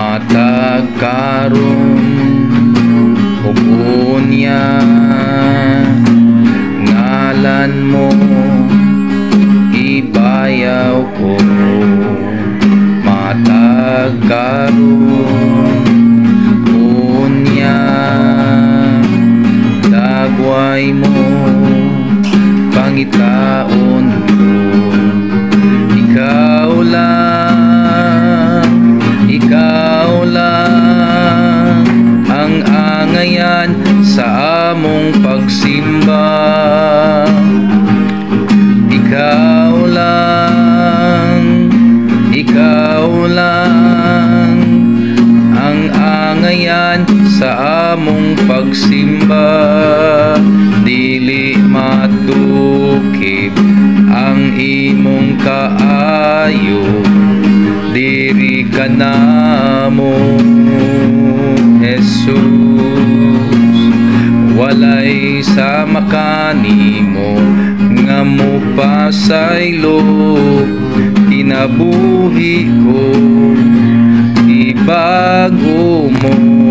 matag karon ug unya ngalan mo ibayaw ko. Matag karon unya dagway mo pangitaon ko. Ikaw lang ang angayan sa among pagsimba. Ikaw lang ang angayan sa among pagsimba. Dili matukip ang imong kaayo, diri ka namo Jesus. Walay sa makanimo nga mopasaylo kinabuhi ko, ibago mo.